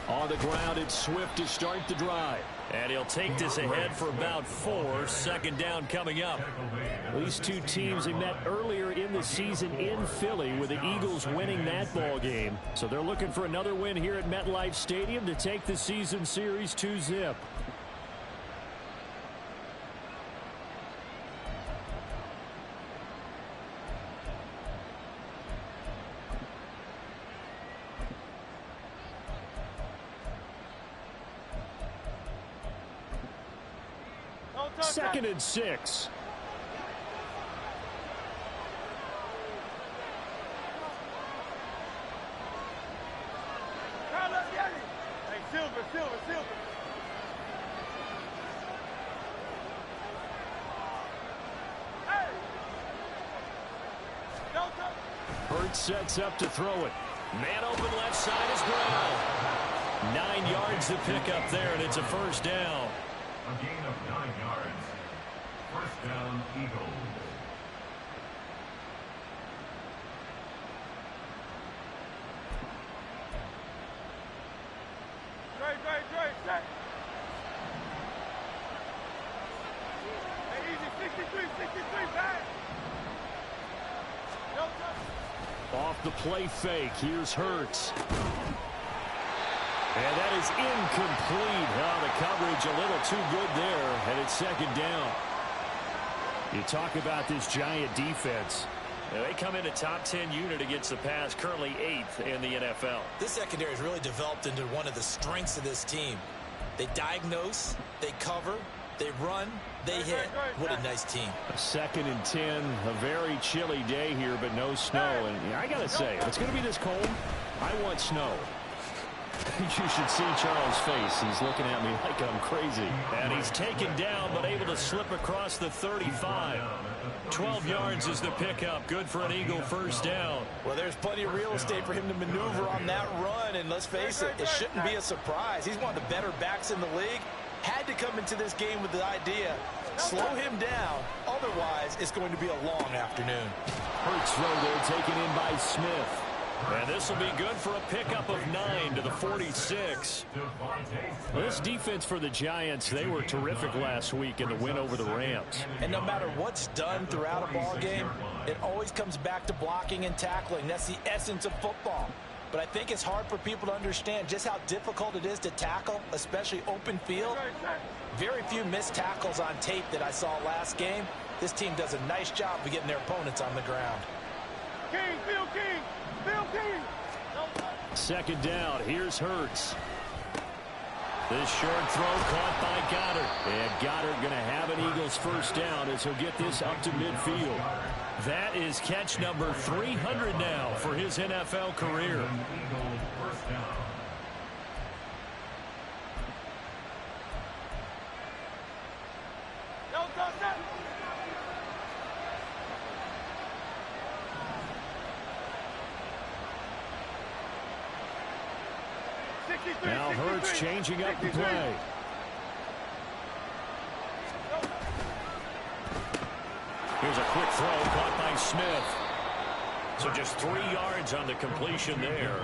On the ground, it's Swift to start the drive. And he'll take this ahead for about 4. Second down coming up. These two teams, they met earlier in the season in Philly with the Eagles winning that ball game. So they're looking for another win here at MetLife Stadium to take the season series 2-zip. Second and 6. Hey, Silver. Hurts sets up to throw it. Man open left side is Brown. 9 yards to pick up there, and it's a first down. A gain of 9 yards. First down, Eagles. Dre, set. Hey, easy, 63, back. Off the play fake, here's Hurts. And that is incomplete. Oh, the coverage a little too good there, and it's second down. You talk about this Giant defense. They come in a top 10 unit against the pass, currently 8th in the NFL. This secondary has really developed into one of the strengths of this team. They diagnose, they cover, they run, they hit. What a nice team. A 2nd and 10, a very chilly day here, but no snow. And I got to say, if it's going to be this cold, I want snow. You should see Charles' face. He's looking at me like I'm crazy. And he's taken down, but able to slip across the 35. 12 yards is the pickup. Good for an Eagle first down. Well, there's plenty of real estate for him to maneuver on that run. And let's face it, it shouldn't be a surprise. He's one of the better backs in the league. Had to come into this game with the idea, slow him down. Otherwise, it's going to be a long afternoon. Hurts throw there, taken in by Smith. And this will be good for a pickup of 9 to the 46. This defense for the Giants, they were terrific last week in the win over the Rams. And no matter what's done throughout a ball game, it always comes back to blocking and tackling. That's the essence of football. But I think it's hard for people to understand just how difficult it is to tackle, especially open field. Very few missed tackles on tape that I saw last game. This team does a nice job of getting their opponents on the ground. Phil King. Second down, here's Hurts. This short throw caught by Goddard. And Goddard going to have an Eagles first down as he'll get this up to midfield. That is catch number 300 now for his NFL career. Eagles first down. Now Hurts changing up the play. Here's a quick throw caught by Smith. So just 3 yards on the completion there.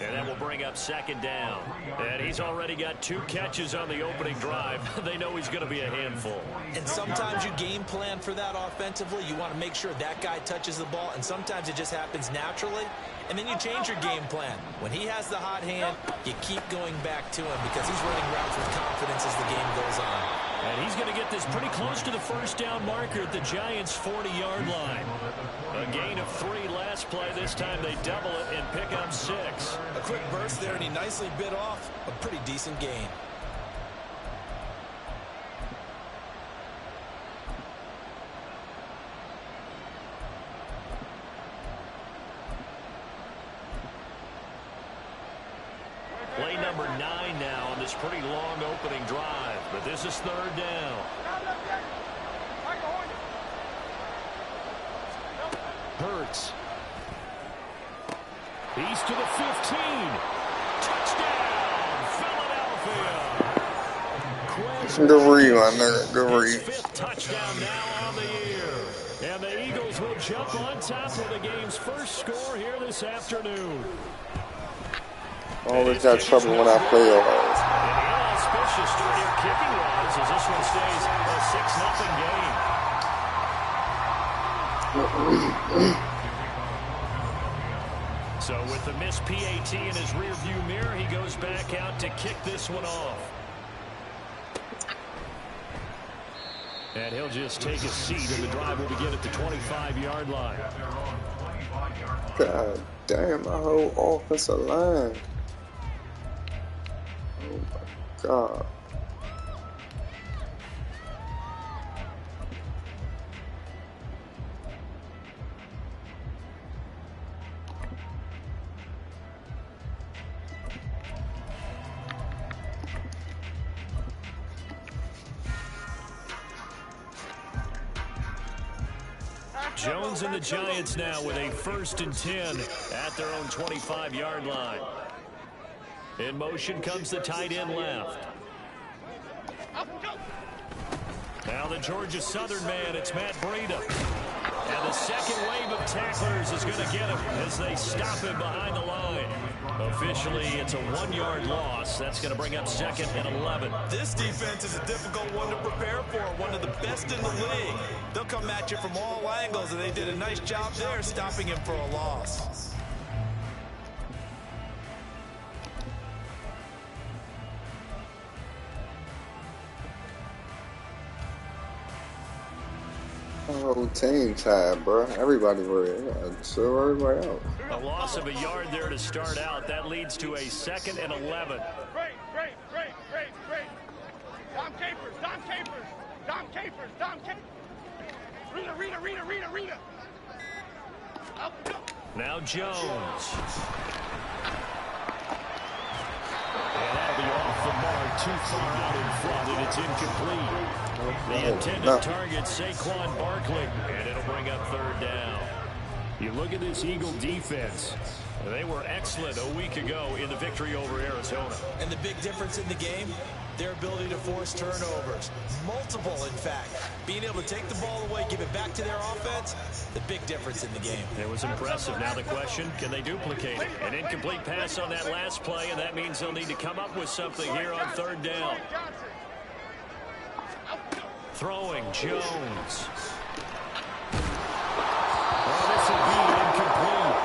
And that will bring up second down. And he's already got 2 catches on the opening drive. They know he's going to be a handful. And sometimes you game plan for that offensively. You want to make sure that guy touches the ball. And sometimes it just happens naturally. And then you change your game plan. When he has the hot hand, you keep going back to him because he's running routes with confidence as the game goes on. And he's going to get this pretty close to the first down marker at the Giants' 40-yard line. A gain of 3 last play. This time they double it and pick up 6. A quick burst there, and he nicely bit off a pretty decent gain. Play number 9 now on this pretty long opening drive. But this is third down. Hurts. He's to the 15. Touchdown, Philadelphia. Good read, my nigga. Good read. 5th touchdown now on the year. And the Eagles will jump on top of the game's first score here this afternoon. Always got trouble when I play your ass. And the inauspicious start here kicking-wise as this one stays a 6-0 game. So with the missed PAT in his rearview mirror, he goes back out to kick this one off. And he'll just take a seat, and the drive will begin at the 25-yard line. God damn, my whole offensive line. Oh my God. Jones and the Giants now with a 1st and 10 at their own 25-yard line. In motion comes the tight end left. Now the Georgia Southern man, it's Matt Breida. And the second wave of tacklers is going to get him as they stop him behind the line. Officially, it's a 1-yard loss. That's going to bring up 2nd and 11. This defense is a difficult one to prepare for, one of the best in the league. They'll come at you from all angles, and they did a nice job there stopping him for a loss. The whole team tired, bro. Everybody worried. So everybody out. A loss of a yard there to start out. That leads to a 2nd and 11. Break. Dom Capers. Rita. Up, go. Now Jones. And that'll be off the mark, too far out in front, and it's incomplete. The intended target, Saquon Barkley, and it'll bring up 3rd down. You look at this Eagle defense. They were excellent a week ago in the victory over Arizona. And the big difference in the game, their ability to force turnovers. Multiple, in fact. Being able to take the ball away, give it back to their offense, the big difference in the game. It was impressive. Now the question, can they duplicate it? An incomplete pass on that last play, and that means they'll need to come up with something here on 3rd down. Throwing, Jones. Well, this will be incomplete.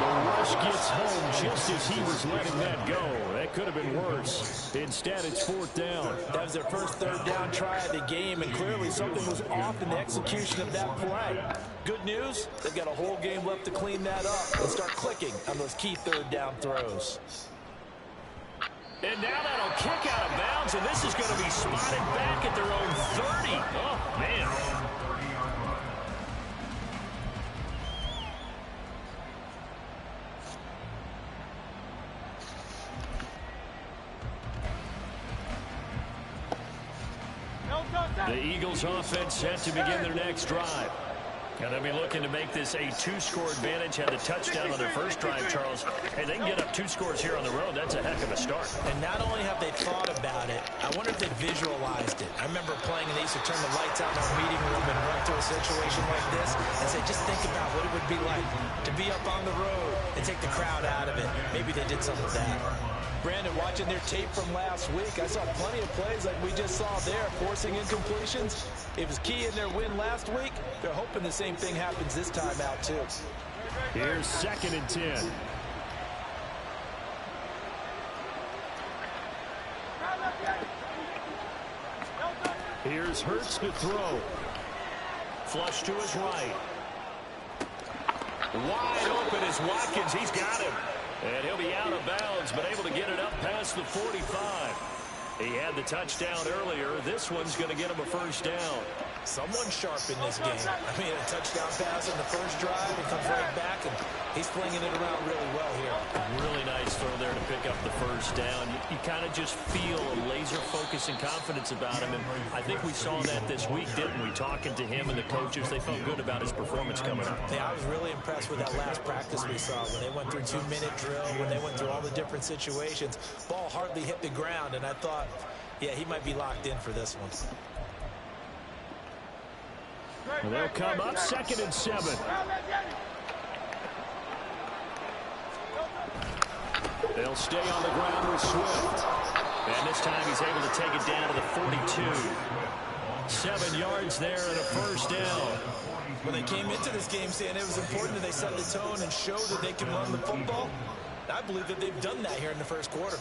The rush gets home just as he was letting that go. That could have been worse. Instead, it's 4th down. That was their first 3rd down try of the game, and clearly something was off in the execution of that play. Good news, they've got a whole game left to clean that up and start clicking on those key 3rd down throws. And now that'll kick out of bounds, and this is going to be spotted back at their own 30. Oh, man. The Eagles offense set to begin their next drive. And they'll be looking to make this a 2-score advantage. Had the touchdown on their first drive, Charles. Hey, they can get up 2 scores here on the road. That's a heck of a start. And not only have they thought about it, I wonder if they visualized it. I remember playing, and they used to turn the lights out in our meeting room and run through a situation like this and say, just think about what it would be like to be up on the road and take the crowd out of it. Maybe they did some of that. Brandon, watching their tape from last week, I saw plenty of plays like we just saw there, forcing incompletions. It was key in their win last week. They're hoping the same thing happens this time out, too. Here's 2nd and 10. Here's Hurts to throw. Flush to his right. Wide open is Watkins. He's got him. And he'll be out of bounds, but able to get it up past the 45. He had the touchdown earlier. This one's going to get him a 1st down. Someone sharp in this game. I mean, a touchdown pass in the first drive. He comes right back, and he's flinging it around really well here. Really nice throw there to pick up the 1st down. You kind of just feel a laser focus and confidence about him, and I think we saw that this week, didn't we? Talking to him and the coaches, they felt good about his performance coming up. Yeah, I was really impressed with that last practice we saw when they went through 2-minute drill, when they went through all the different situations. Ball hardly hit the ground, and I thought, yeah, he might be locked in for this one. And they'll come up 2nd and 7. They'll stay on the ground with Swift. And this time he's able to take it down to the 42. 7 yards there and a first down. When they came into this game saying it was important that they set the tone and show that they can run the football, I believe that they've done that here in the first quarter.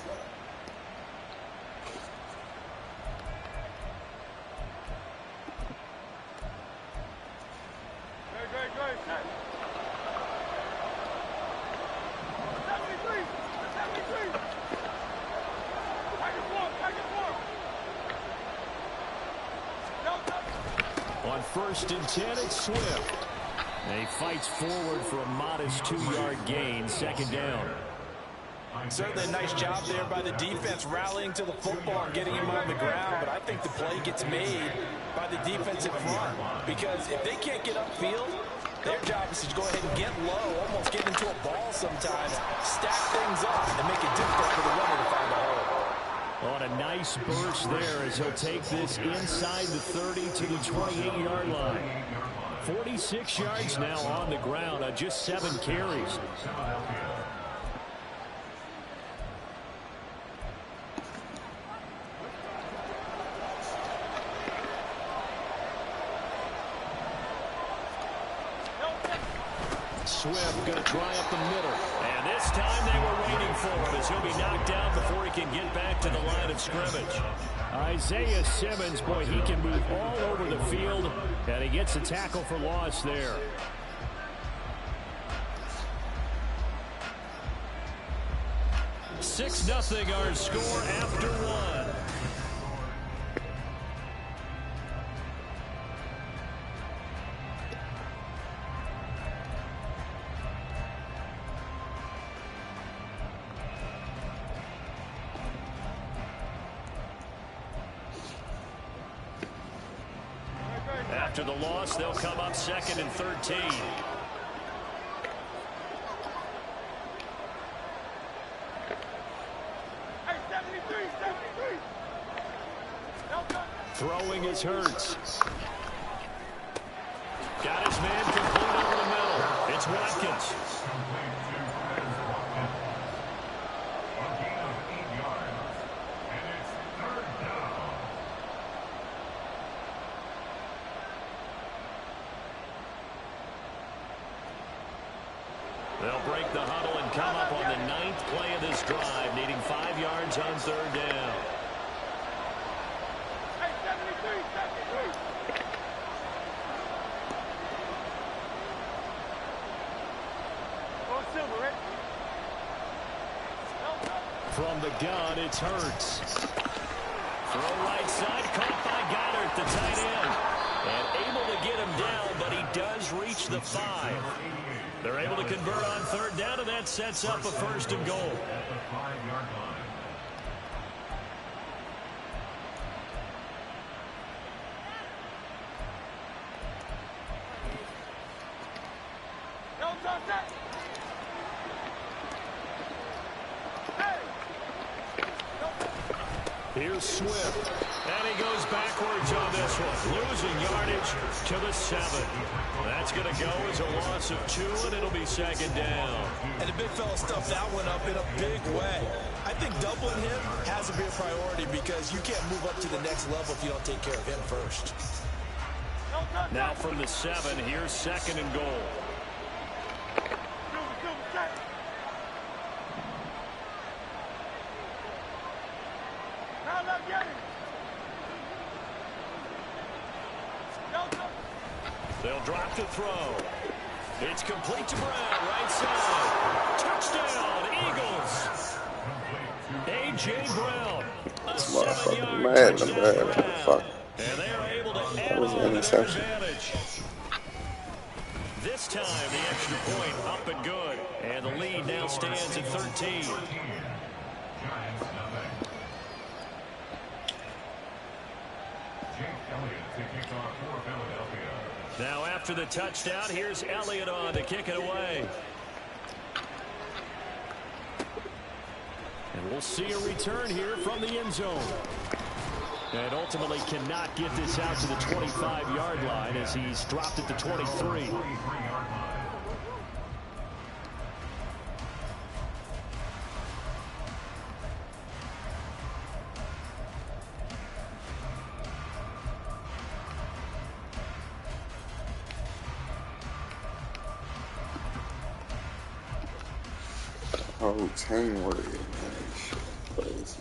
On 1st and 10, it's Swift. And he fights forward for a modest 2-yard gain, 2nd down. Certainly a nice job there by the defense rallying to the football and getting him on the ground, but I think the play gets made by the defensive front because if they can't get upfield, their job is to go ahead and get low, almost get into a ball sometimes, stack things up, and make it difficult for the runner to find a hole. On a nice burst there as he'll take this inside the 30 to the 28-yard line. 46 yards now on the ground on just 7 carries. Swift going to try up the middle. And this time they were waiting for him as he'll be knocked down before he can get back to the line of scrimmage. Isaiah Simmons, boy, he can move all over the field, and he gets a tackle for loss there. Six 0 our score after 1. After the loss, they'll come up 2nd and 13. Throwing is Hurts. Got his man complete over the middle. It's Watkins. They'll break the huddle and come up on the 9th play of this drive, needing 5 yards on 3rd down. From the gun, it's Hurts. Throw right side, caught by Goddard, the tight end. And able to get him down, but he does reach the 5. They're able to convert on 3rd down, and that sets up a 1st and goal. Here's Swift. And he goes backwards on this one, losing yardage to the 7. That's going to go as a loss of 2, and it'll be 2nd down. And the big fella stuffed that one up in a big way. I think doubling him has to be a priority because you can't move up to the next level if you don't take care of him first. Now from the 7, here's 2nd and goal. They'll drop to throw. It's complete to Brown, right side. Touchdown, Eagles. A.J. Brown, a 7-yard touchdown. And they're able to add on to their advantage. This time, the extra point up and good. And the lead now stands at 13. Now after the touchdown, here's Elliott on to kick it away. And we'll see a return here from the end zone. And ultimately cannot get this out to the 25-yard line as he's dropped at the 23. Oh, chain word, man. Shit, crazy.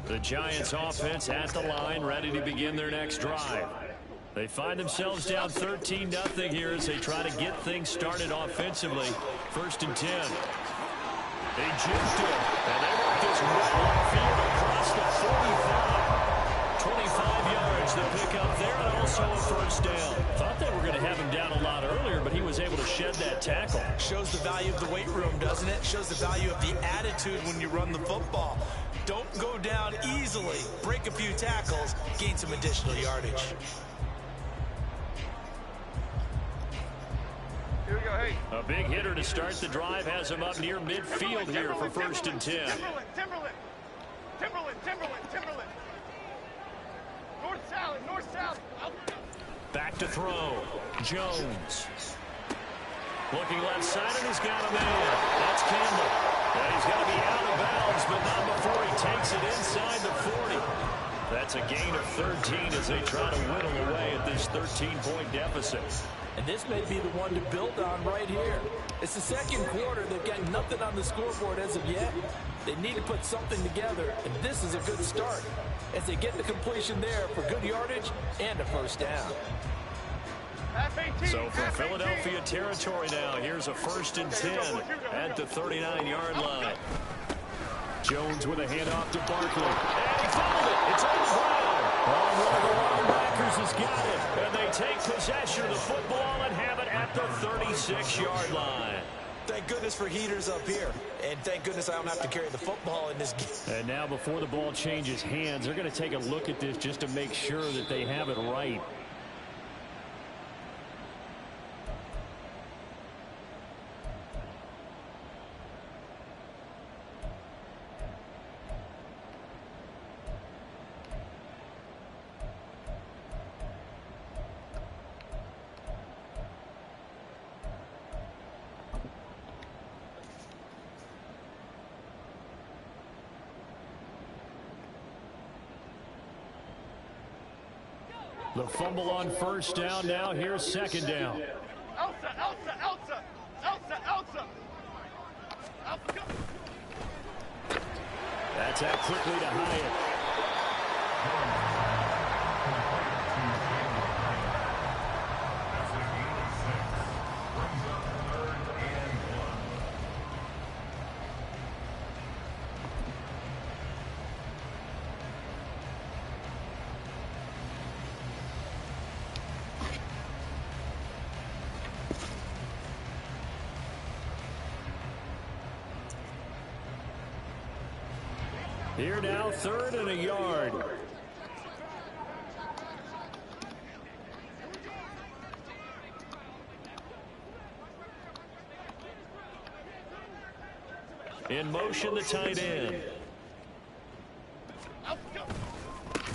The Giants offense at the line, ready to begin their next drive. They find themselves down 13-0 here as they try to get things started offensively. 1st and 10. They juked it, and they work this well upfield across the 45. 25 yards to pick up there, and also a 1st down. Thought they were going to have him down a lot earlier, but he was able to shed that tackle. Shows the value of the weight room, doesn't it? Shows the value of the attitude when you run the football. Don't go down easily. Break a few tackles, gain some additional yardage. Here we go, hey. A big hitter to start the drive has him up near midfield here for 1st and 10. Timberland. North, south. Back to throw. Jones. Looking left side, and he's got a man. That's Campbell. And he's got to be out of bounds, but not before he takes it inside the 40. That's a gain of 13 as they try to whittle away at this 13-point deficit. And this may be the one to build on right here. It's the 2nd quarter. They've got nothing on the scoreboard as of yet. They need to put something together, and this is a good start as they get the completion there for good yardage and a 1st down. So from Philadelphia territory now, here's a 1st and 10 at the 39-yard line. Jones with a handoff to Barkley. And he fouled it. It's on the ground. Oh, one of the linebackers has got it. And they take possession of the football and have it at the 36-yard line. Thank goodness for heaters up here. And thank goodness I don't have to carry the football in this game. And now before the ball changes hands, they're going to take a look at this just to make sure that they have it right. The fumble on 1st down. Now here's 2nd down. Elsa. That's out quickly to Hyatt. Here now, 3rd and a yard. In motion, the tight end.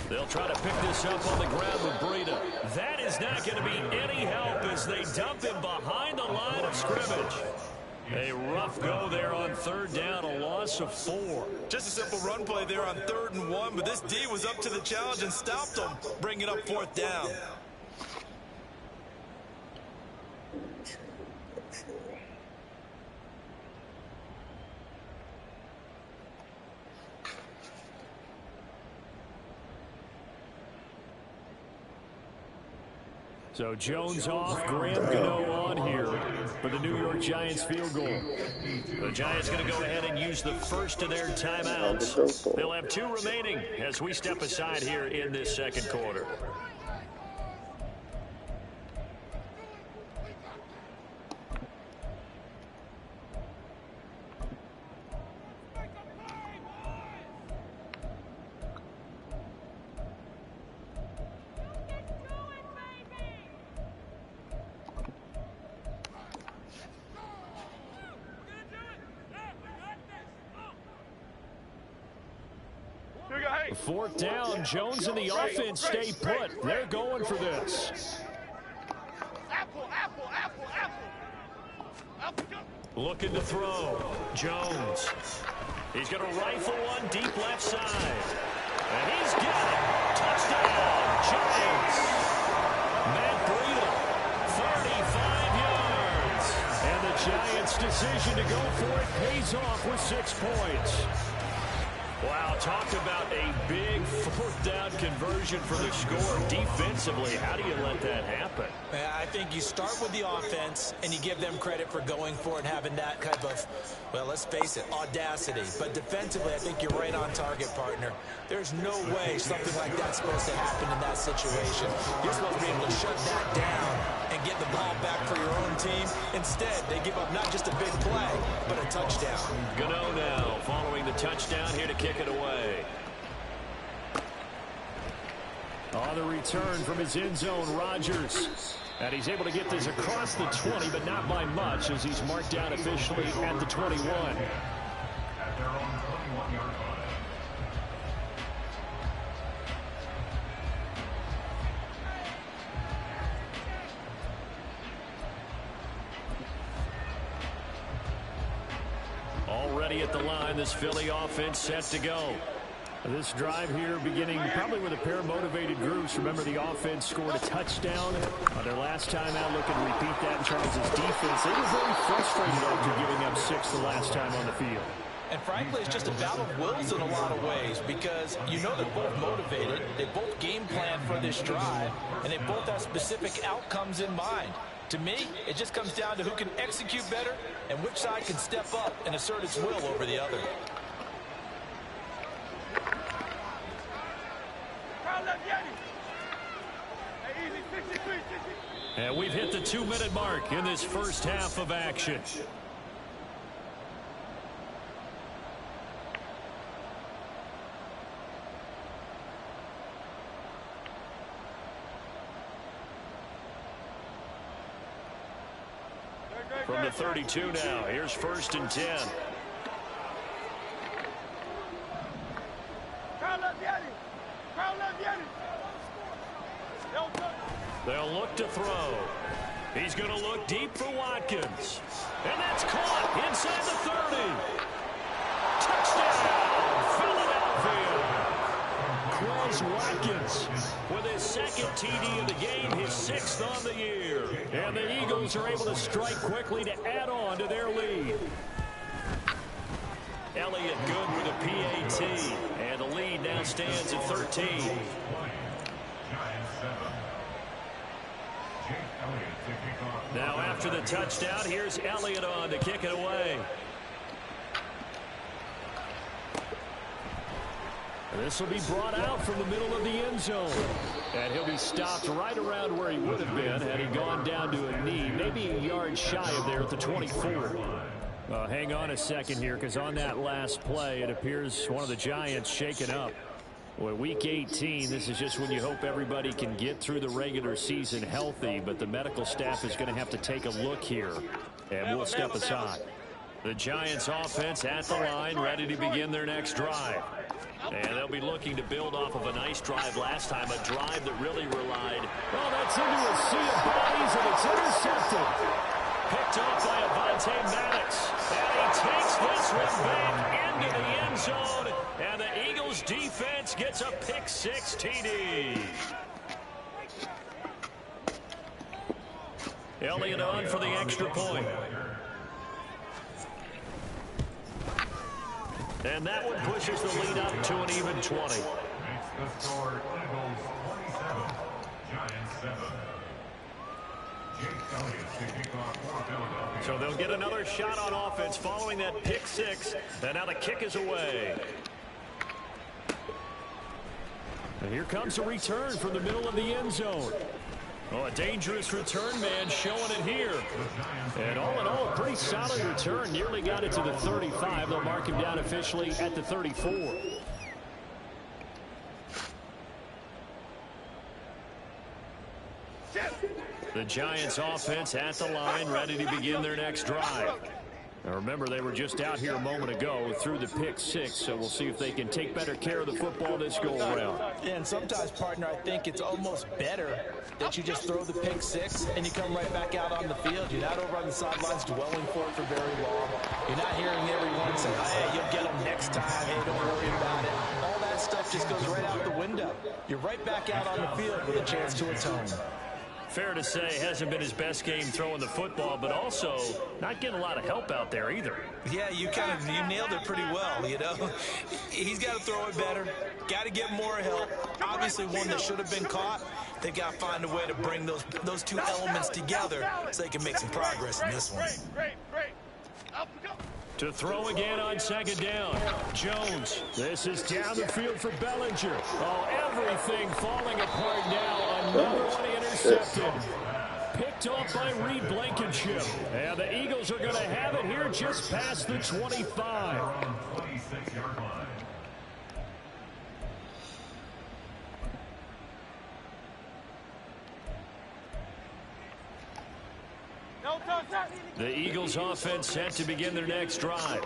They'll try to pick this up on the ground with Breida. That is not going to be any help as they dump him behind the line of scrimmage. A rough go there on 3rd down, a loss of 4. Just a simple run play there on 3rd and 1, but this D was up to the challenge and stopped them, bringing up 4th down. So Jones off, Graham Gano on here for the New York Giants field goal. The Giants going to go ahead and use the first of their timeouts. They'll have 2 remaining as we step aside here in this 2nd quarter. The 4th down, Jones and the offense stay put. They're going for this. Apple. Looking to throw. Jones. He's going to rifle one deep left side. And he's got it. Touchdown, Giants. Matt Breida, 35 yards. And the Giants' decision to go for it pays off with 6 points. Wow, talk about a big fourth down conversion for the score. Defensively, how do you let that happen? I think you start with the offense, and you give them credit for going for it and having that type of, well, let's face it, audacity. But defensively, I think you're right on target, partner. There's no way something like that's supposed to happen in that situation. You're supposed to be able to shut that down and get the ball back for your own team. Instead, they give up not just a big play, but a touchdown. Gano now following the touchdown here to kick it away. On the return from his end zone, Rodgers. And he's able to get this across the 20, but not by much, as he's marked down officially at the 21. At their own 21-yard line. Already at the line, this Philly offense set to go. This drive here beginning probably with a pair of motivated groups. Remember, the offense scored a touchdown on their last time out. Looking to repeat that in Charles' defense. They were very frustrated after giving up 6 the last time on the field. And frankly, it's just a battle of wills in a lot of ways, because you know they're both motivated, they both game plan for this drive, and they both have specific outcomes in mind. To me, it just comes down to who can execute better and which side can step up and assert its will over the other. And we've hit the 2-minute mark in this first half of action. From the 32 now, here's 1st and 10. They'll look to throw. He's going to look deep for Watkins. And that's caught inside the 30. Touchdown, Philadelphia. Quez Watkins with his 2nd TD of the game, his 6th on the year. And the Eagles are able to strike quickly to add on to their lead. Elliott good with a PAT. And the lead now stands at 13. Now after the touchdown, here's Elliott on to kick it away. This will be brought out from the middle of the end zone. And he'll be stopped right around where he would have been had he gone down to a knee, maybe a yard shy of there at the 24. Hang on a second here, because on that last play, it appears one of the Giants shaken up. Well, week 18, this is just when you hope everybody can get through the regular season healthy, but the medical staff is going to have to take a look here, and we'll step aside. The Giants offense at the line, ready to begin their next drive. And they'll be looking to build off of a nice drive last time, a drive that really relied. Well, that's into a sea of bodies, and it's intercepted. Picked off by Avonte Maddox. And he takes this one back into the end zone. And the Eagles defense gets a pick 6 TD. Elliott on for the extra point. And that one pushes the lead up to an even 20. Makes the score Eagles 27, Giants 7. Jake Elliott to kick off for Philadelphia. So they'll get another shot on offense following that pick 6. And now the kick is away. And here comes a return from the middle of the end zone. Oh, a dangerous return man showing it here. And all in all, a pretty solid return. Nearly got it to the 35. They'll mark him down officially at the 34. The Giants offense at the line, ready to begin their next drive. Now remember, they were just out here a moment ago through the pick six, so we'll see if they can take better care of the football this go-around. Yeah, and sometimes, partner, I think it's almost better that you just throw the pick six and you come right back out on the field. You're not over on the sidelines dwelling for it for very long. You're not hearing everyone say, hey, you'll get them next time. Hey, don't worry about it. All that stuff just goes right out the window. You're right back out on the field with a chance to atone. Fair to say, hasn't been his best game throwing the football, but also not getting a lot of help out there either. Yeah, you nailed it pretty well, you know. He's got to throw it better, got to get more help. Obviously, one that should have been caught. They've got to find a way to bring those two elements together so they can make some progress in this one. Great. Up we go. To throw again on second down. Jones. This is down the field for Bellinger. Oh, everything falling apart now. Another one intercepted. Picked off by Reed Blankenship. And the Eagles are going to have it here just past the 25. Around 26-yard line. No touchdown. The Eagles offense set to begin their next drive.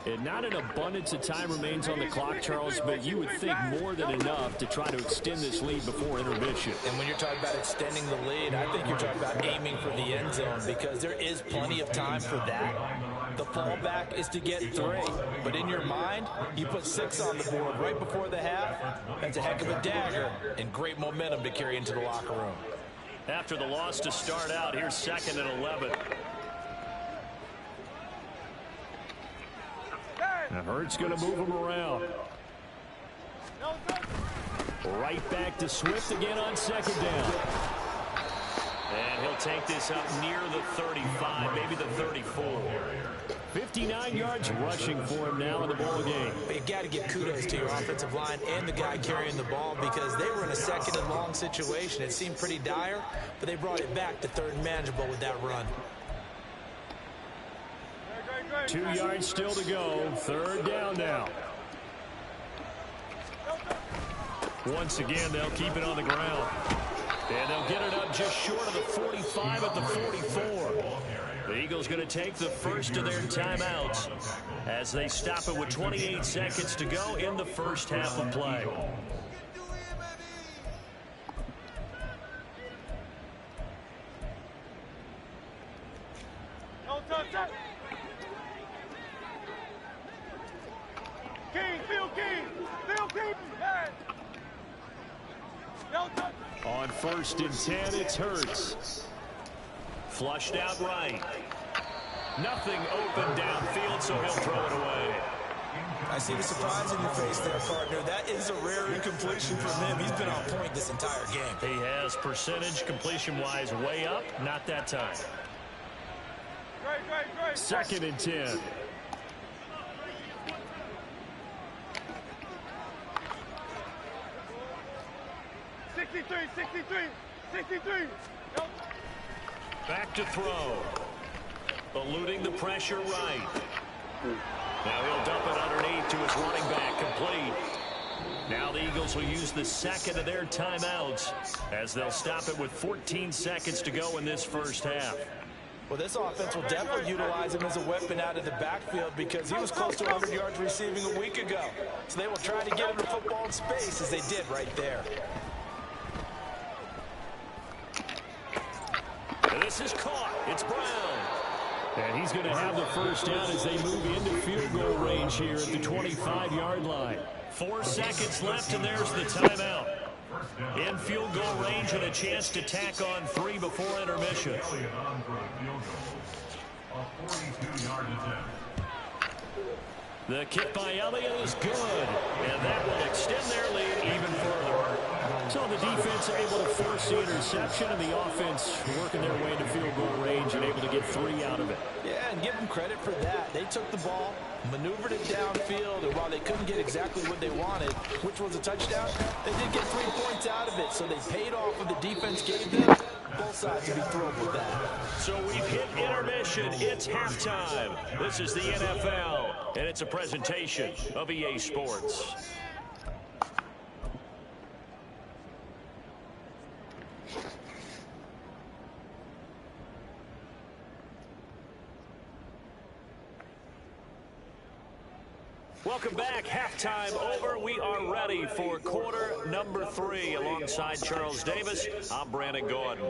And not an abundance of time remains on the clock, Charles, but you would think more than enough to try to extend this lead before intermission. And when you're talking about extending the lead, I think you're talking about aiming for the end zone because there is plenty of time for that. The fallback is to get 3. But in your mind, you put 6 on the board right before the half. That's a heck of a dagger and great momentum to carry into the locker room. After the loss to start out, here's 2nd and 11. Now Hurts going to move him around. No touchdown. Right back to Swift again on second down. And he'll take this up near the 35, maybe the 34. 59 yards rushing for him now in the ball game. But you've got to give kudos to your offensive line and the guy carrying the ball because they were in a 2nd and long situation. It seemed pretty dire, but they brought it back to 3rd and manageable with that run. 2 yards still to go. 3rd down now. Once again, they'll keep it on the ground. And they'll get it up just short of the 45 at the 44. The Eagles going to take the first of their timeouts as they stop it with 28 seconds to go in the first half of play. No touchdown. Field King. Hey. No touchdown. On 1st and 10, it's Hurts. Flushed out right. Nothing open downfield, so he'll throw it away. I see the surprise in your face there, partner. That is a rare incompletion from him. He's been on point this entire game. He has percentage completion-wise way up, not that time. Great. 2nd and 10. Sixty-three. No. Back to throw. Eluding the pressure right. Now he'll dump it underneath to his running back, complete. Now the Eagles will use the 2nd of their timeouts as they'll stop it with 14 seconds to go in this first half. Well, this offense will definitely utilize him as a weapon out of the backfield because he was close to 100 yards receiving a week ago. So they will try to get him the football in space as they did right there. And this is caught. It's Brown. And he's going to have the first down as they move into field goal range here at the 25-yard line. 4 seconds left, and there's the timeout. In field goal range and a chance to tack on 3 before intermission. Elliott on for a field goal. A 42-yard attempt. The kick by Elliott is good, and that will extend their lead even further. So the defense able to force the interception, and the offense working their way into field goal range and able to get 3 out of it. Yeah, and give them credit for that. They took the ball, maneuvered it downfield, and while they couldn't get exactly what they wanted, which was a touchdown, they did get 3 points out of it, so they paid off what the defense gave them. Both sides will be thrilled with that. So we've hit intermission. It's halftime. This is the NFL, and it's a presentation of EA Sports. Welcome back. Halftime over. We are ready for quarter number 3. Alongside Charles Davis, I'm Brandon Gordon.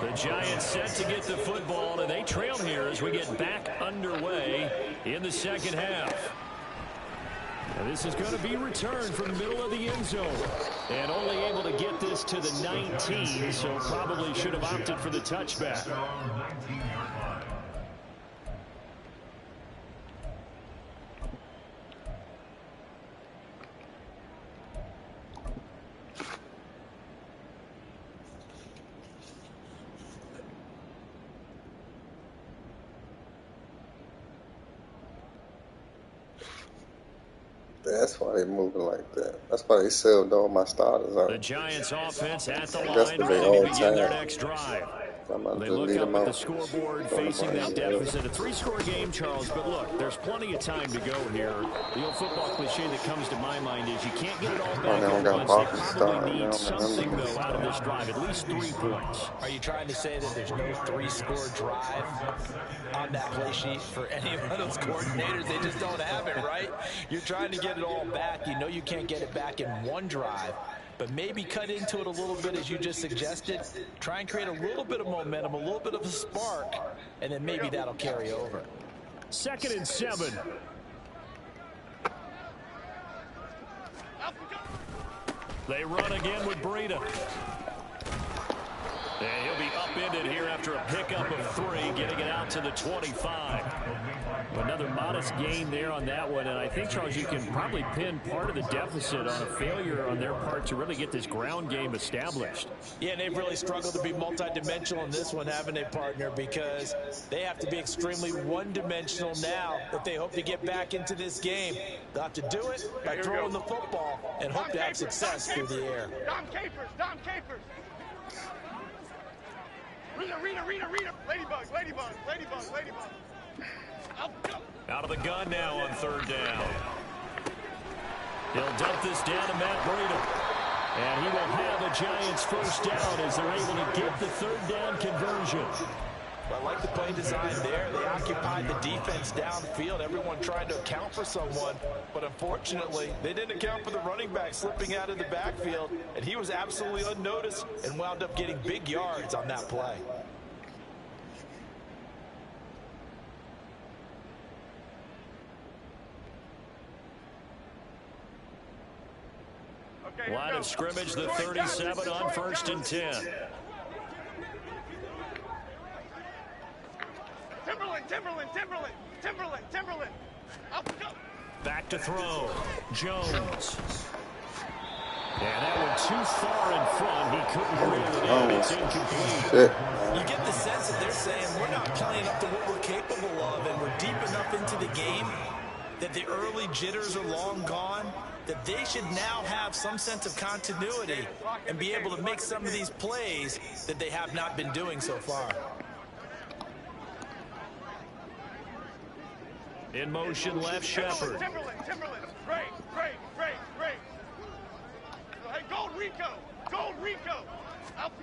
The Giants set to get the football, and they trail here as we get back underway in the second half. And this is going to be returned from the middle of the end zone. And only able to get this to the 19, so probably should have opted for the touchback. That's why they're moving like that. That's why they sold all my starters out. The Giants offense at the line, That's what they ready all to begin their time. next drive. I'm They just look lead up them at the out. scoreboard facing that deficit. A 3-score game, Charles, but look, there's plenty of time to go here. The old football cliche that comes to my mind is you can't get it all back at once. They probably need something, though, out of this drive, at least 3 points. Are you trying to say that there's no 3-score drive on that play sheet for any of those coordinators? They just don't have it, right? You're trying to get it all back. You know you can't get it back in one drive. But maybe cut into it a little bit as you just suggested. Try and create a little bit of momentum, a little bit of a spark, and then maybe that'll carry over. 2nd and 7. They run again with Breida. And he'll be upended here after a pickup of 3, getting it out to the 25. Another modest gain there on that one, and I think, Charles, you can probably pin part of the deficit on a failure on their part to really get this ground game established. Yeah, and they've really struggled to be multidimensional in this one, haven't they, partner? Because they have to be extremely one-dimensional now if they hope to get back into this game. They'll have to do it by throwing the football and hope to have success through the air. Dom Capers. Rita. Ladybug. Out of the gun now on 3rd down. He'll dump this down to Matt Breida. And he will have a Giants first down as they're able to get the 3rd down conversion. I like the play design there. They occupied the defense downfield. Everyone trying to account for someone. But unfortunately, they didn't account for the running back slipping out of the backfield. And he was absolutely unnoticed and wound up getting big yards on that play. Line of scrimmage, the 37 on 1st and 10. Timberland. Back to throw. Jones. And that one too far in front. He couldn't reel it in. It's incomplete. Shit. You get the sense that they're saying we're not playing up to what we're capable of, and we're deep enough into the game that the early jitters are long gone, that they should now have some sense of continuity and be able to make some of these plays that they have not been doing so far. In motion, left Shepard. Timberland. Great. Hey, Gold Rico. Out we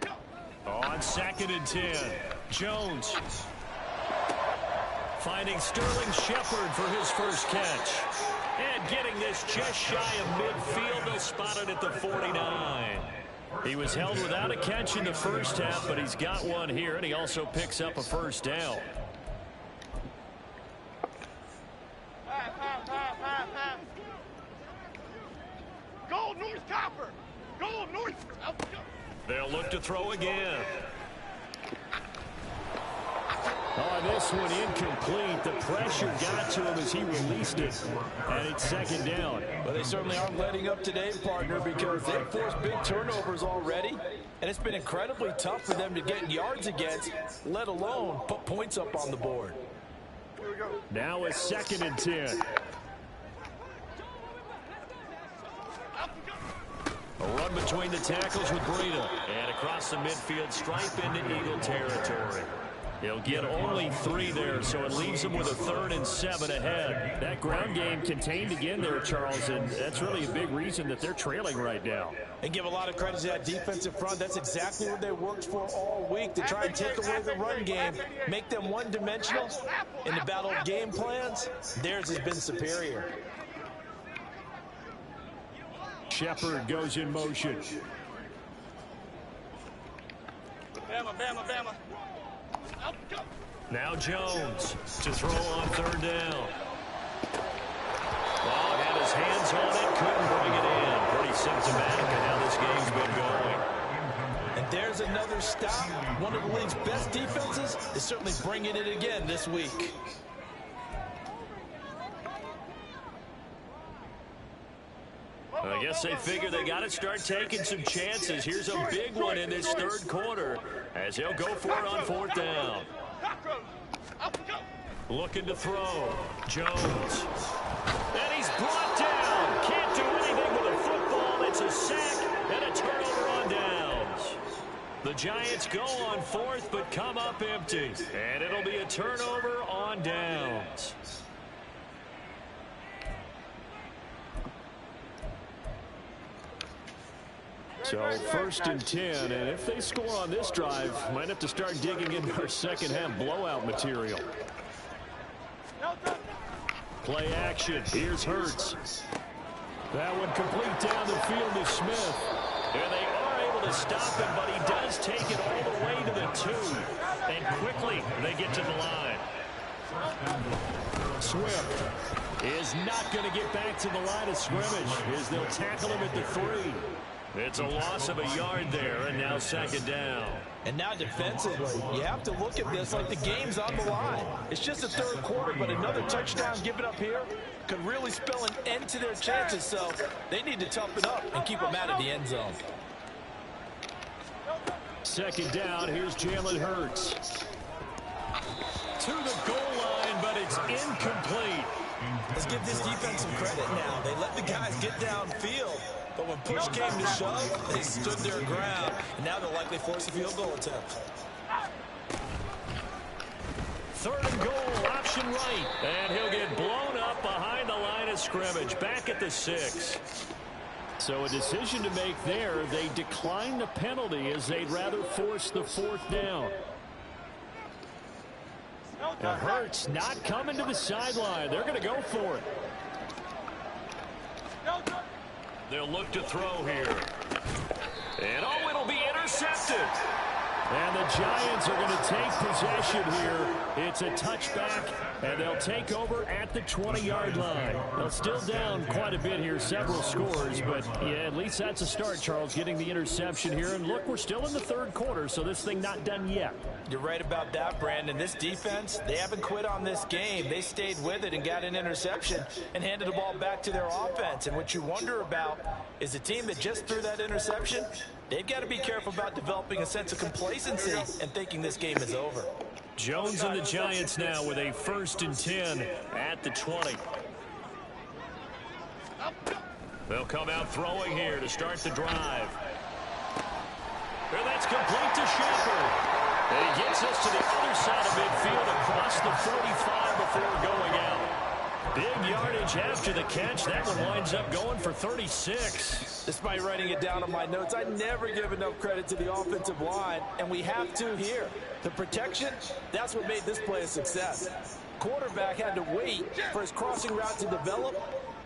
go. On 2nd and 10. Jones. Finding Sterling Shepard for his first catch. And getting this just shy of midfield. They'll spot it at the 49. He was held without a catch in the first half, but he's got one here, and he also picks up a first down. Gold North Copper. Out we go. They'll look to throw again. Oh, this one incomplete. The pressure got to him as he released it. And it's 2nd down. Well, they certainly aren't letting up today, partner, because they've forced big turnovers already. And it's been incredibly tough for them to get yards against, let alone put points up on the board. Here we go. Now it's 2nd and 10. A run between the tackles with Breida. And across the midfield stripe into Eagle territory. He'll get only 3 there, so it leaves him with a 3rd and 7 ahead. That ground game contained again there, Charles, and that's really a big reason that they're trailing right now. And give a lot of credit to that defensive front. That's exactly what they worked for all week, to try and take away the run game, make them one-dimensional. In the battle of game plans, theirs has been superior. Shepard goes in motion. Bama, Bama, Bama. Now Jones to throw on 3rd down. Well, had his hands on it, couldn't bring it in. Pretty symptomatic of how this game's been going. And there's another stop. One of the league's best defenses is certainly bringing it again this week. I guess they figure they got to start taking some chances. Here's a big one in this 3rd quarter as he'll go for it on 4th down. Looking to throw. Jones. And he's brought down. Can't do anything with a football. It's a sack and a turnover on downs. The Giants go on 4th but come up empty. And it'll be a turnover on downs. So 1st and 10, and if they score on this drive, might have to start digging into our second half blowout material. Play action. Here's Hurts. That one complete down the field to Smith. And they are able to stop him, but he does take it all the way to the 2. And quickly they get to the line. Swift is not going to get back to the line of scrimmage as they'll tackle him at the 3. It's a loss of a yard there, and now 2nd down. And now defensively, you have to look at this like the game's on the line. It's just the 3rd quarter, but another touchdown given up here could really spell an end to their chances, so they need to toughen up and keep them out of the end zone. 2nd down, here's Jalen Hurts. To the goal line, but it's incomplete. Let's give this defense some credit now. They let the guys get downfield. But when push came to shove, they stood their ground. And now they'll likely force a field goal attempt. 3rd and goal, option right. And he'll get blown up behind the line of scrimmage, back at the 6. So a decision to make there. They decline the penalty as they'd rather force the 4th down. And Hurts not coming to the sideline. They're going to go for it. They'll look to throw here. And oh, it'll be intercepted. And the Giants are going to take possession here. It's a touchback, and they'll take over at the 20-yard line. They'll still down quite a bit here, several scores, but yeah, at least that's a start, Charles, getting the interception here. And look, we're still in the 3rd quarter, so this thing not done yet. You're right about that, Brandon. This defense, they haven't quit on this game. They stayed with it and got an interception and handed the ball back to their offense. And what you wonder about is the team that just threw that interception, they've got to be careful about developing a sense of complacency and thinking this game is over. Jones and the Giants now with a 1st and 10 at the 20. They'll come out throwing here to start the drive. And that's complete to Shepard. And he gets us to the other side of midfield across the 45 before going out. Big yardage after the catch. That one winds up going for 36. Despite writing it down on my notes, I never give enough credit to the offensive line, and we have to here. The protection, that's what made this play a success. Quarterback had to wait for his crossing route to develop,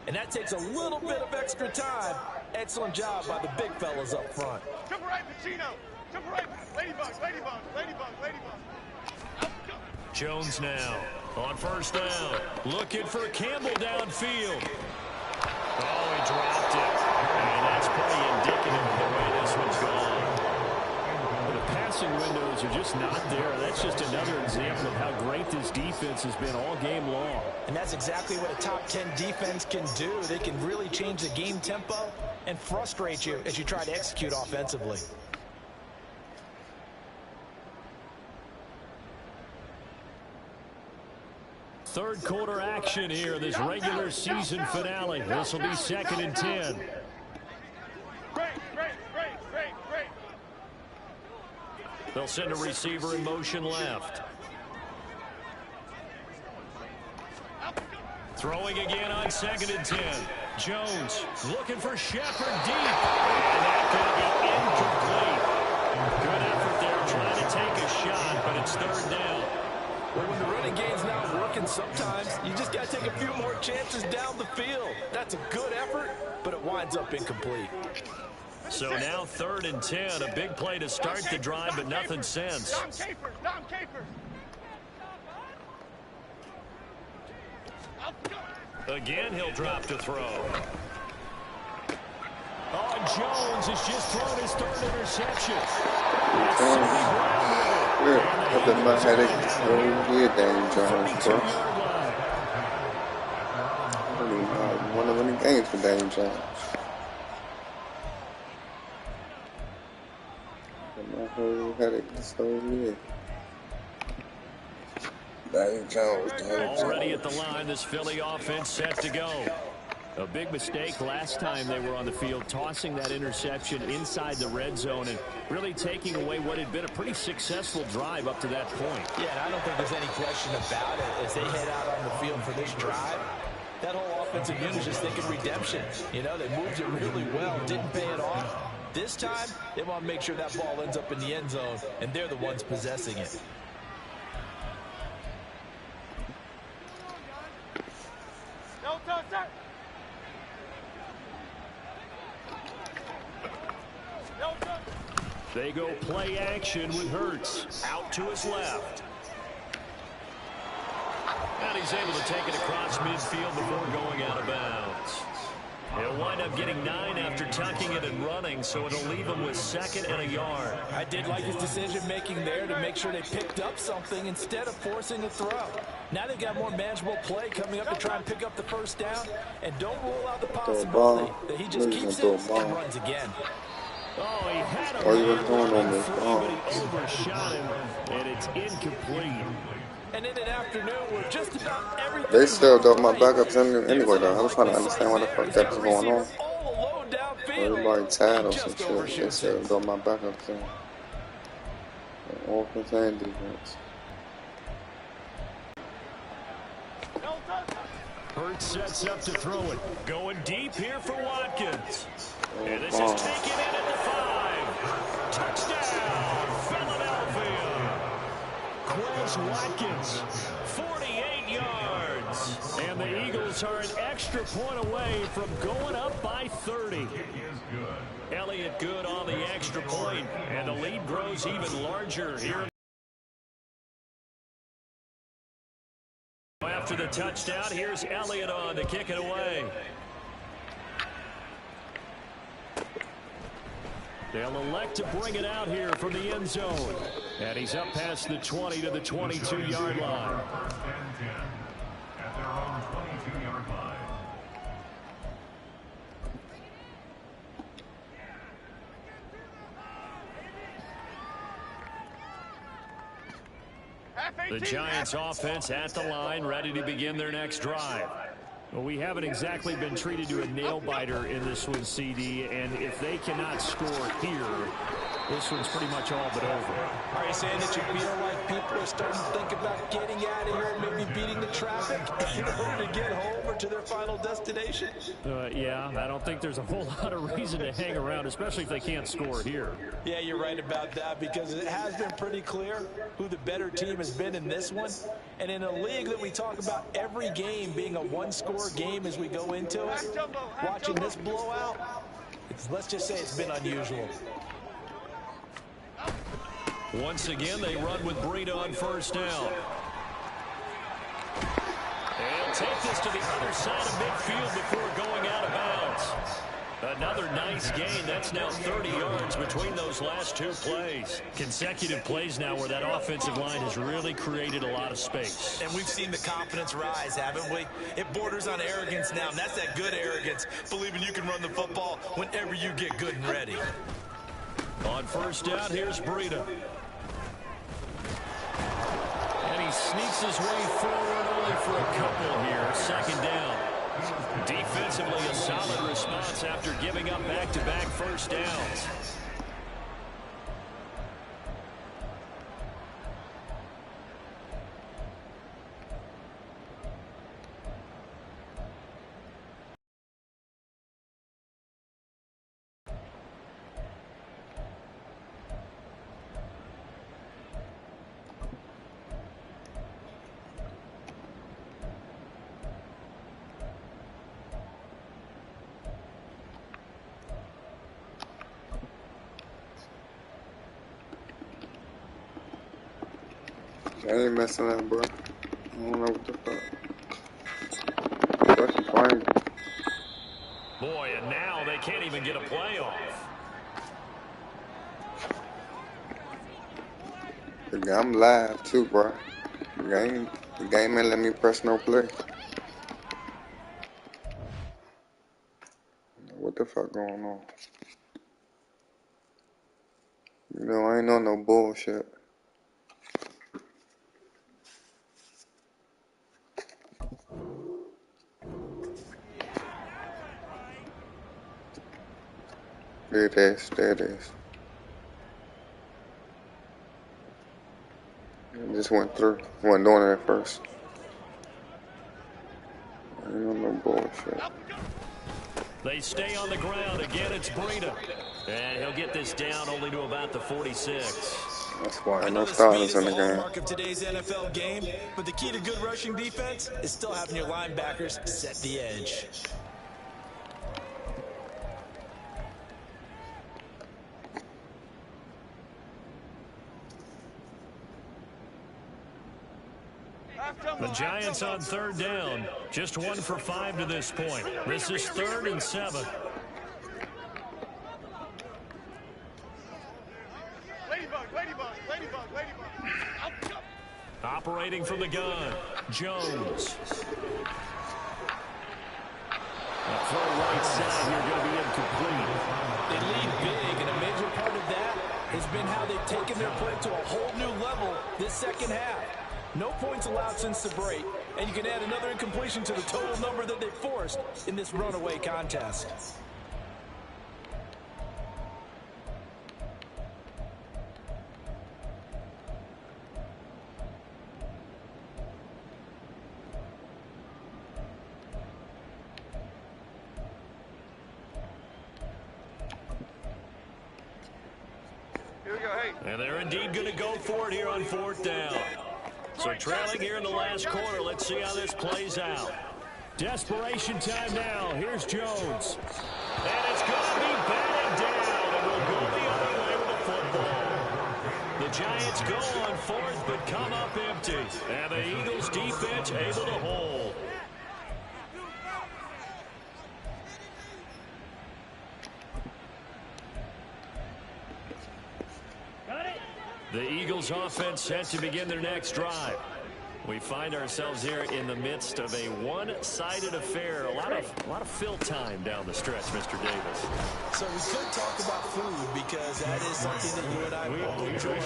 and that takes a little bit of extra time. Excellent job by the big fellas up front. Jump right, Pacino. Jump right. Ladybug, ladybug, ladybug, ladybug. Jones now on 1st down. Looking for Campbell downfield. Oh, he dropped it. And that's pretty indicative of the way this one's gone. The passing windows are just not there. That's just another example of how great this defense has been all game long. And that's exactly what a top 10 defense can do. They can really change the game tempo and frustrate you as you try to execute offensively. Third quarter action here, this regular season finale. This will be 2nd and 10. They'll send a receiver in motion left. Throwing again on 2nd and 10. Jones looking for Shepard deep. And that could be incomplete. Good effort there trying to take a shot, but it's 3rd down. Well, when the running game's not working, sometimes you just got to take a few more chances down the field. That's a good effort, but it winds up incomplete. So now 3rd and 10. A big play to start the drive, but nothing since. Dom Capers, Dom Capers. Again, he'll drop to throw. Oh, Jones has just thrown his 3rd interception. I've been my headache this whole year, Daniel Jones, bro. I don't even know one of the games for Daniel Jones. My whole headache this whole year. Daniel Jones, Already at the line, this Philly offense set to go. A big mistake last time they were on the field, tossing that interception inside the red zone and really taking away what had been a pretty successful drive up to that point. Yeah, and I don't think there's any question about it. As they head out on the field for this drive, that whole offensive unit is just thinking redemption. You know, they moved it really well, didn't pay it off. This time, they want to make sure that ball ends up in the end zone, and they're the ones possessing it. No, no, sir. No, no. They go play action with Hurts. Out to his left. And he's able to take it across midfield before going out of bounds. He'll wind up getting 9 after tucking it and running, so it'll leave him with 2nd and a yard. I did like his decision-making there to make sure they picked up something instead of forcing a throw. Now they've got more manageable play coming up to try and pick up the 1st down, and don't rule out the possibility that he just keeps it and runs again. Oh, he had him. Oh, you were going on this but he overshot him, and it's incomplete. And in an afternoon where just about everything... They still don't my backups anyway, though. I was trying to understand what the fuck that was going on. Everybody tired of some shit. They still don't my backups in. Offense and defense. Hurts sets up to throw it. Going deep here for Watkins. And this is Oh. taken in at the 5. Touchdown, Philadelphia. Quez Watkins, 48 yards. and the Eagles are an extra point away from going up by 30. Elliott good on the extra point, and the lead grows even larger here. After the touchdown, here's Elliott on to kick it away. They'll elect to bring it out here from the end zone. And he's up past the 20 to the 22-yard line. 1st and 10 at their own 22-yard line. The Giants offense at the line, ready to begin their next drive. Well, we haven't exactly been treated to a nail-biter in this one, CD, and if they cannot score here, this one's pretty much all but over. Are you saying that you feel like people are starting to think about getting out of here and maybe beating the traffic in order to get home or to their final destination? Yeah, I don't think there's a whole lot of reason to hang around, especially if they can't score here. Yeah, you're right about that, because it has been pretty clear who the better team has been in this one. And in a league that we talk about every game being a one-score game as we go into it, watching this blowout, let's just say it's been unusual. Once again, they run with Breida on 1st down. They'll take this to the other side of midfield before going out of bounds. Another nice gain. That's now 30 yards between those last 2 plays. Consecutive plays now where that offensive line has really created a lot of space. And we've seen the confidence rise, haven't we? It borders on arrogance now, and that's that good arrogance, believing you can run the football whenever you get good and ready. On 1st down, here's Breida. And he sneaks his way forward only for a couple here. 2nd down. Defensively, a solid response after giving up back-to-back 1st downs. I ain't messing up, bro. I don't know what the fuck. Fucking fine. Boy, and now they can't even get a play off. I'm live too, bro. The game ain't let me press no play. What the fuck going on? You know, I ain't on no bullshit. There it is. There it is. It just went through. Wasn't doing it at first. I ain't on no bullshit. They stay on the ground. Again, it's Breida. And he'll get this down only to about the 46. That's why no starters in the game. Mark of today's NFL game, but the key to good rushing defense is still having your linebackers set the edge. The Giants on third down. Just 1 for 5 to this point. This is 3rd and 7. Operating from the gun, Jones. A throw right side here going to be incomplete. They lead big, and a major part of that has been how they've taken their play to a whole new level this second half. No points allowed since the break, and you can add another incompletion to the total number that they forced in this runaway contest. And they're indeed going to go for it here on 4th down. So trailing here in the last quarter. Let's see how this plays out. Desperation time now. Here's Jones. And it's going to be batted down. And we'll go the other way with the football. The Giants go on 4th, but come up empty. And the Eagles defense able to hold. The Eagles offense set to begin their next drive. We find ourselves here in the midst of a one-sided affair. A lot of fill time down the stretch, Mr. Davis. So we could talk about food because that is something that you and I both enjoy.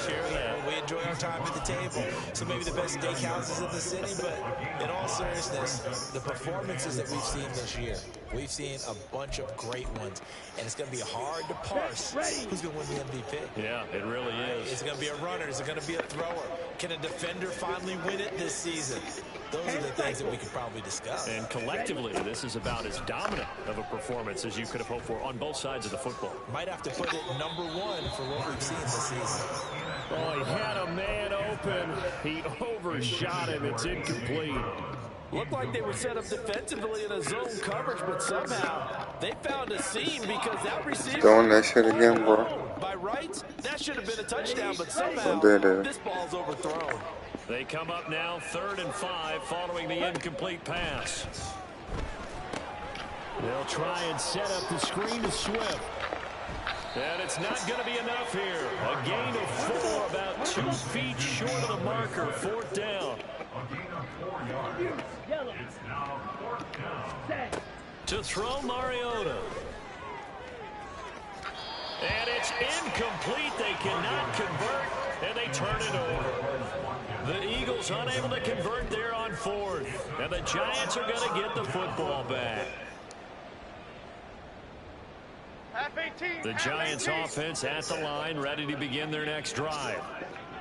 We enjoy our time at the table. So maybe the best steakhouses in the city, but in all seriousness, the performances that we've seen this year, we've seen a bunch of great ones, and it's going to be hard to parse who's going to win the MVP. Yeah, it really is. Is it going to be a runner? Is it going to be a thrower? Can a defender finally win it this season? Those are the things that we could probably discuss. And collectively, this is about as dominant of a performance as you could have hoped for on both sides of the football. Might have to put it number 1 for what we've seen this season. Oh, he had a man open. He overshot him. It's incomplete. Looked like they were set up defensively in a zone coverage, but somehow they found a seam because that receiver... Doing that shit again, bro. By rights, that should have been a touchdown, but somehow this ball's overthrown. They come up now 3rd and 5 following the incomplete pass. They'll try and set up the screen to Swift. And it's not going to be enough here. A gain of 4, about 2 feet short of the marker. 4th down. A gain of 4 yards. It's now 4th down. To throw Mariota. And it's incomplete. They cannot convert, and they turn it over. The Eagles unable to convert there on 4th. And the Giants are going to get the football back. The Giants offense at the line, ready to begin their next drive.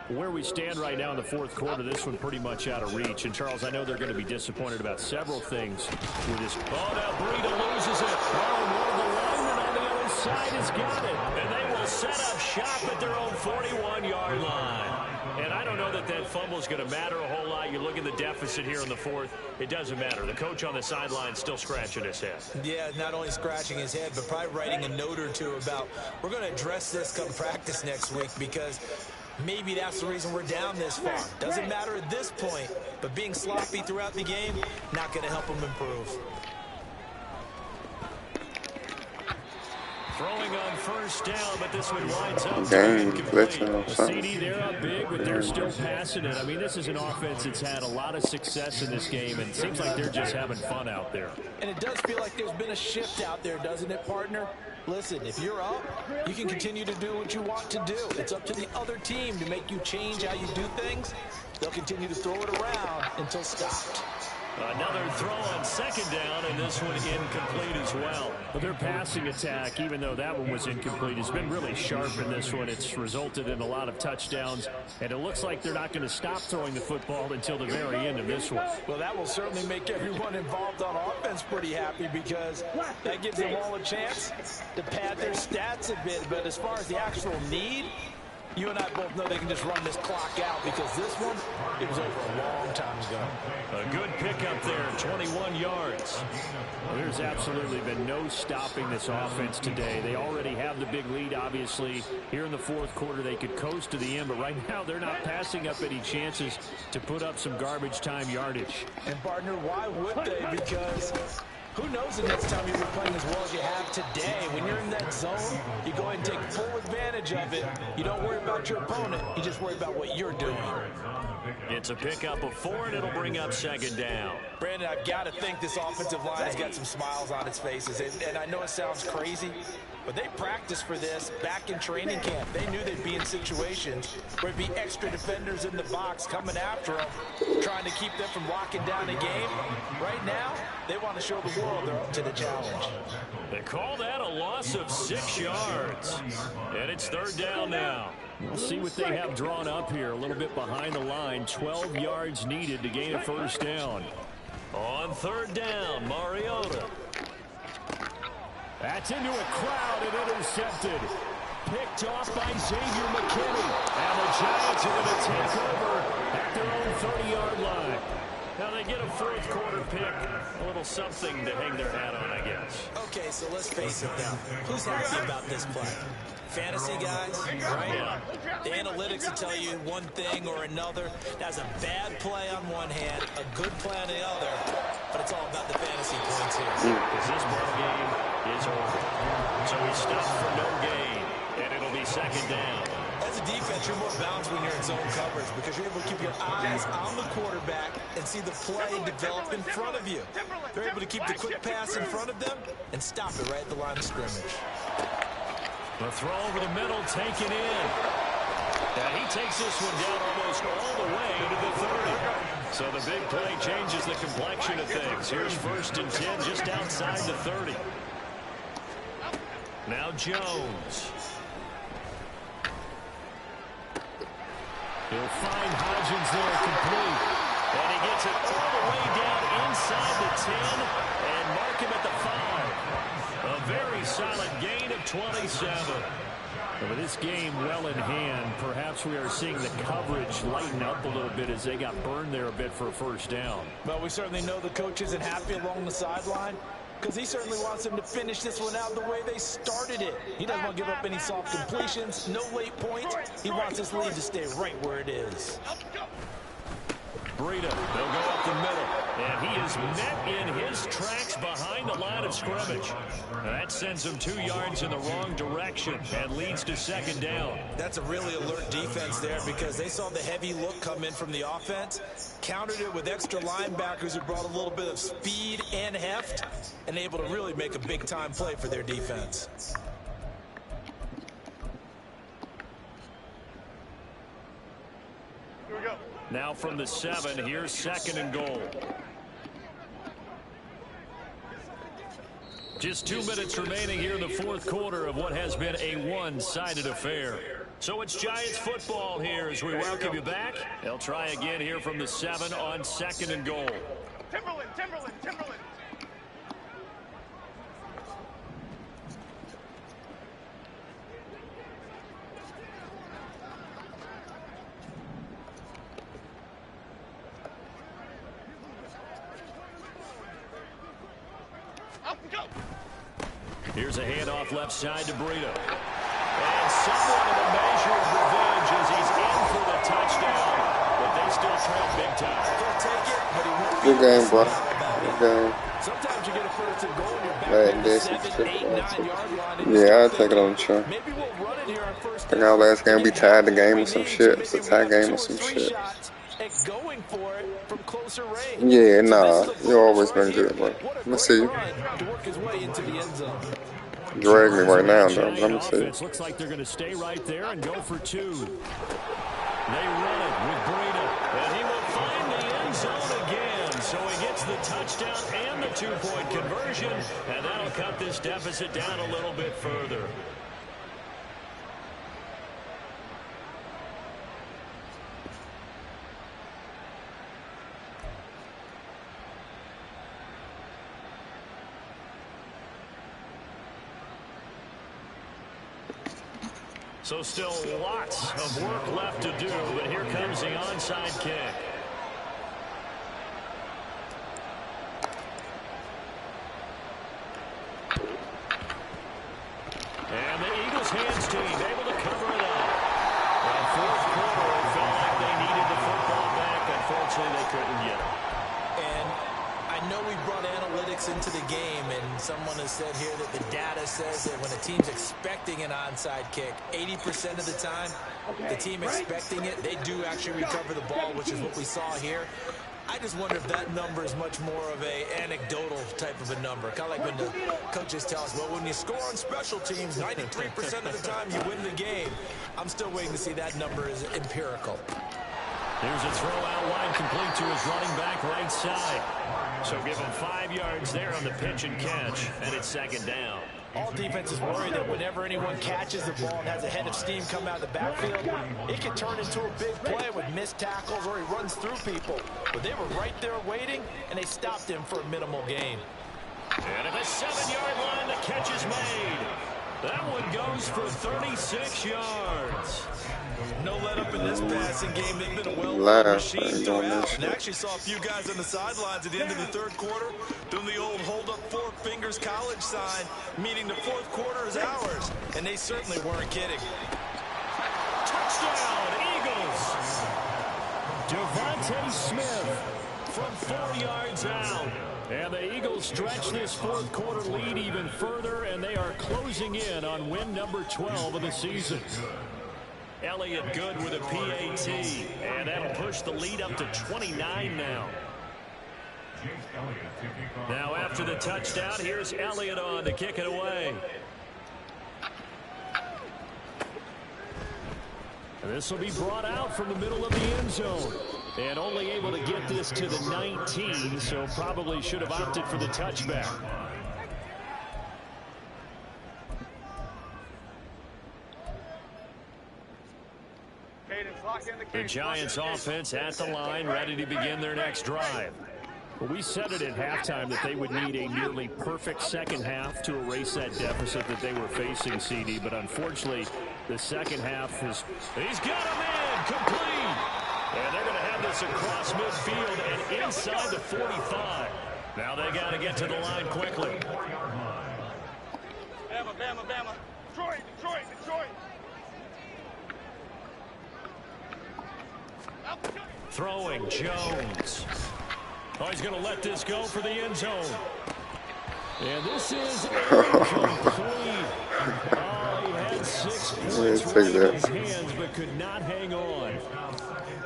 Where we stand right now in the 4th quarter, this one pretty much out of reach. And, Charles, I know they're going to be disappointed about several things with this. Oh, now Breida loses it. Oh, one of the linemen on the other side has got it. And they will set up shop at their own 41-yard line. And I don't know that fumble is going to matter a whole lot. You look at the deficit here in the 4th. It doesn't matter. The coach on the sideline still scratching his head. Yeah, not only scratching his head, but probably writing a note or two about we're going to address this come practice next week because Maybe that's the reason we're down this far. Doesn't matter at this point, but being sloppy throughout the game, not going to help them improve. Throwing on first down, but this one winds up glitching or something. CD, they're up big, but they're still passing it. I mean, this is an offense that's had a lot of success in this game, and it seems like they're just having fun out there. And it does feel like there's been a shift out there, doesn't it, partner? Listen, if you're up, you can continue to do what you want to do. It's up to the other team to make you change how you do things. They'll continue to throw it around until stopped. Another throw on second down, and this one incomplete as well. But their passing attack, even though that one was incomplete, has been really sharp in this one. It's resulted in a lot of touchdowns, and it looks like they're not going to stop throwing the football until the very end of this one. Well, that will certainly make everyone involved on offense pretty happy, because that gives them all a chance to pad their stats a bit. But as far as the actual need, you and I both know they can just run this clock out, because this one, it was over a long time ago. A good pickup there, 21 yards. Well, there's absolutely been no stopping this offense today. They already have the big lead, obviously. Here in the fourth quarter, they could coast to the end, but right now they're not passing up any chances to put up some garbage time yardage. And, partner, why would they? Because who knows the next time you'll be playing as well as you have today. When you're in that zone, you go ahead and take full advantage of it. You don't worry about your opponent. You just worry about what you're doing. It's a pickup of 4, and it'll bring up second down. Brandon, I've got to think this offensive line has got some smiles on its faces. And I know it sounds crazy, but they practiced for this back in training camp. They knew they'd be in situations where it'd be extra defenders in the box coming after them, trying to keep them from locking down a game. Right now, they want to show the world they're up to the challenge. They call that a loss of 6 yards. And it's third down now. We'll see what they have drawn up here. A little bit behind the line. 12 yards needed to gain a first down. On third down, Mariota. That's into a crowd and intercepted. Picked off by Xavier McKinney. And the Giants are going to take over at their own 30-yard line. Now they get a fourth quarter pick. A little something to hang their hat on, I guess. Okay, so let's face it now. Who's happy about this play? Fantasy guys, right? Yeah. The analytics will tell you one thing or another. That's a bad play on one hand, a good play on the other, but it's all about the fantasy points here. Because this ball game is over. So he stopped for no gain, and it'll be second down. As a defense, you're more balanced when you're in zone coverage, because you're able to keep your eyes on the quarterback and see the play develop in front of you. They're able to keep the quick pass in front of them and stop it right at the line of scrimmage. The throw over the middle, taken in. And he takes this one down almost all the way to the 30. So the big play changes the complexion of things. Here's first and 10 just outside the 30. Now Jones. He'll find Hodgins there complete. And he gets it all the way down inside the 10 and mark him at the 5. A very solid gain of 27. With this game well in hand, perhaps we are seeing the coverage lighten up a little bit as they got burned there a bit for a first down. Well, we certainly know the coach isn't happy along the sideline, because he certainly wants them to finish this one out the way they started it. He doesn't want to give up any soft completions, no late points. He wants his lead to stay right where it is. Breida, they'll go up the middle, and he is met in his tracks behind the line of scrimmage. That sends him 2 yards in the wrong direction and leads to second down. That's a really alert defense there, because they saw the heavy look come in from the offense, countered it with extra linebackers who brought a little bit of speed and heft, and able to really make a big-time play for their defense. Here we go. Now from the 7, here's second and goal. Just 2 minutes remaining here in the fourth quarter of what has been a one-sided affair. So it's Giants football here as we welcome you back. They'll try again here from the 7 on second and goal. Timberland, Timberland, Timberland. Up and go. Here's a handoff left side to Breida. And somewhat of a measure of revenge as he's trail big time. He'll take it, but he won't be Good game, boy. about Good game. Sometimes you get a first and goal, you're back Hey, on the this 7, is 8, 9 yard line. Yeah, I'll take it on the chin. Maybe we'll run it here on first I think our last game we tied the game or some shit. It's a tie game or some three shit. shots at going for it from closer range. Yeah, So nah. this is a You always bonus been right good, bro. here. What a Let me great see you. run to work his way into the end zone. Drag me right now, though. Giant Let me see. offense looks like they're going to stay right there and go for 2. They run it with Breida, and he will find the end zone again. So he gets the touchdown and the 2-point conversion, and that'll cut this deficit down a little bit further. So still lots of work left to do, but here comes the onside kick. And the Eagles hands team able to cover it up. Well, fourth quarter, it felt like they needed the football back. Unfortunately, they couldn't get it. And I know we brought analytics into the game, and someone has said here that the data says that when a team's expecting an onside kick, 80% of the time, the team expecting it, they do actually recover the ball, which is what we saw here. I just wonder if that number is much more of a anecdotal type of a number. Kind of like when the coaches tell us, well, when you score on special teams, 93% of the time you win the game. I'm still waiting to see that number is empirical. Here's a throw out wide, complete to his running back right side. So give him 5 yards there on the pitch and catch, and it's second down. All defenses worry that whenever anyone catches the ball and has a head of steam come out of the backfield, it can turn into a big play with missed tackles or he runs through people. But they were right there waiting, and they stopped him for a minimal gain. And at the 7-yard line, the catch is made. That one goes for 36 yards. No let up in this passing game. They've been a well-run Laugh. machine throughout. And actually saw a few guys on the sidelines at the end of the third quarter doing the old hold up 4 fingers college sign, meaning the fourth quarter is ours. And they certainly weren't kidding. Touchdown, Eagles. Devontae Smith from 4 yards out. And the Eagles stretch this fourth quarter lead even further, and they are closing in on win number 12 of the season. Elliott good with a PAT, and that'll push the lead up to 29 now. Now after the touchdown, here's Elliott on to kick it away. And this will be brought out from the middle of the end zone. And only able to get this to the 19, so probably should have opted for the touchback. The Giants offense at the line, ready to begin their next drive. Well, we said it at halftime that they would need a nearly perfect second half to erase that deficit that they were facing, CD. But unfortunately, the second half is... He's got a man complete. And they're going to have this across midfield and inside the 45. Now they got to get to the line quickly. Bama, Bama, Bama. Detroit, Detroit, Detroit. Throwing Jones. Oh, he's going to let this go for the end zone. And this is incomplete. Oh, he had 6 points right in his hands, but could not hang on.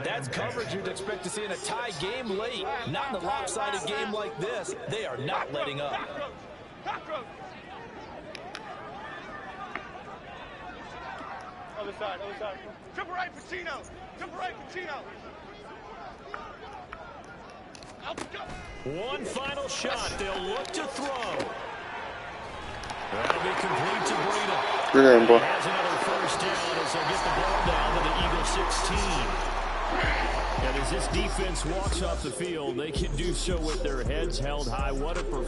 That's coverage you'd expect to see in a tie game late. Not in a lopsided game like this. They are not letting up. Cockroach. Other side, other side. Triple right, Pacino. Triple right, Pacino. One final shot. They'll look to throw. That'll be complete to Breida. Good game, boy. Has another first down as they'll get the ball down to the Eagles 16. And as this defense walks off the field, they can do so with their heads held high. What a performance.